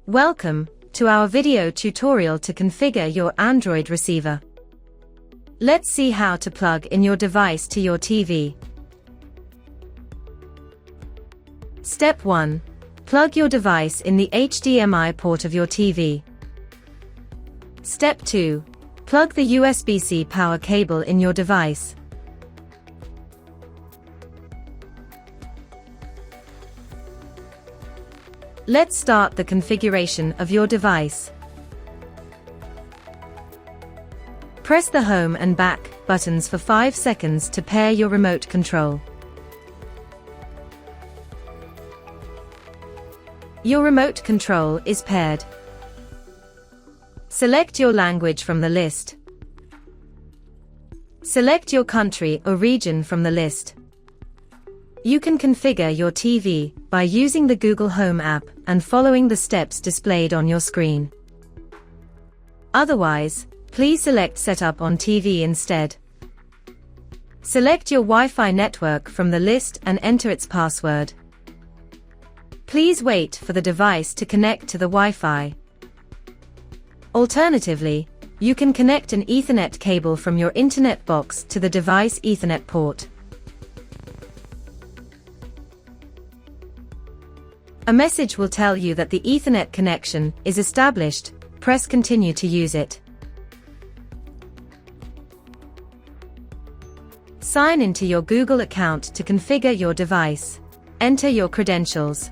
Welcome to our video tutorial to configure your Android receiver. Let's see how to plug in your device to your TV. Step 1. Plug your device in the HDMI port of your TV. Step 2. Plug the USB-C power cable in your device. Let's start the configuration of your device. Press the home and back buttons for 5 seconds to pair your remote control. Your remote control is paired. Select your language from the list. Select your country or region from the list. You can configure your TV by using the Google Home app and following the steps displayed on your screen. Otherwise, please select Setup on TV instead. Select your Wi-Fi network from the list and enter its password. Please wait for the device to connect to the Wi-Fi. Alternatively, you can connect an Ethernet cable from your Internet box to the device Ethernet port. A message will tell you that the Ethernet connection is established. Press Continue to use it. Sign into your Google account to configure your device. Enter your credentials.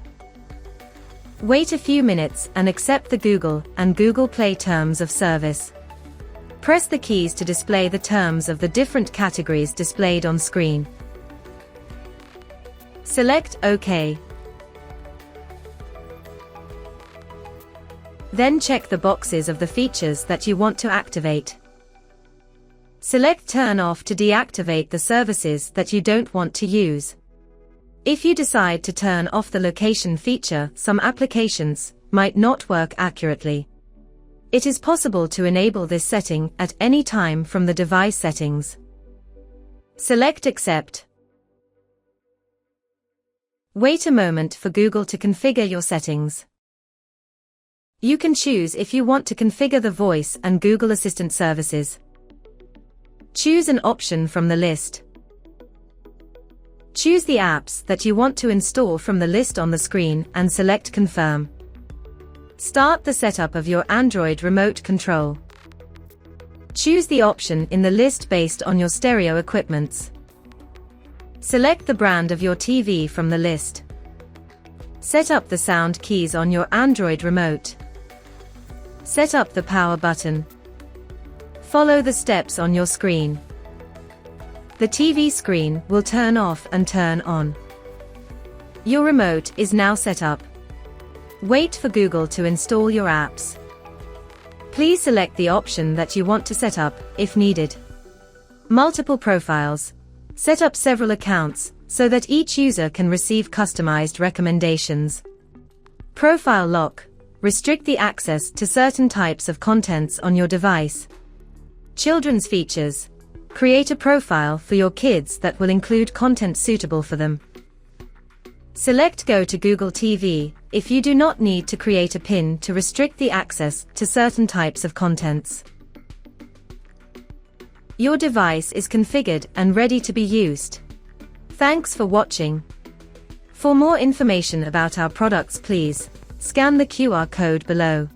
Wait a few minutes and accept the Google and Google Play terms of service. Press the keys to display the terms of the different categories displayed on screen. Select OK. Then check the boxes of the features that you want to activate. Select Turn Off to deactivate the services that you don't want to use. If you decide to turn off the location feature, some applications might not work accurately. It is possible to enable this setting at any time from the device settings. Select Accept. Wait a moment for Google to configure your settings. You can choose if you want to configure the voice and Google Assistant services. Choose an option from the list. Choose the apps that you want to install from the list on the screen and select Confirm. Start the setup of your Android remote control. Choose the option in the list based on your stereo equipments. Select the brand of your TV from the list. Set up the sound keys on your Android remote. Set up the power button. Follow the steps on your screen. The TV screen will turn off and turn on. Your remote is now set up. Wait for Google to install your apps. Please select the option that you want to set up, if needed. Multiple profiles. Set up several accounts, so that each user can receive customized recommendations. Profile lock. Restrict the access to certain types of contents on your device. Children's features. Create a profile for your kids that will include content suitable for them. Select Go to Google TV if you do not need to create a PIN to restrict the access to certain types of contents. Your device is configured and ready to be used. Thanks for watching. For more information about our products, please scan the QR code below.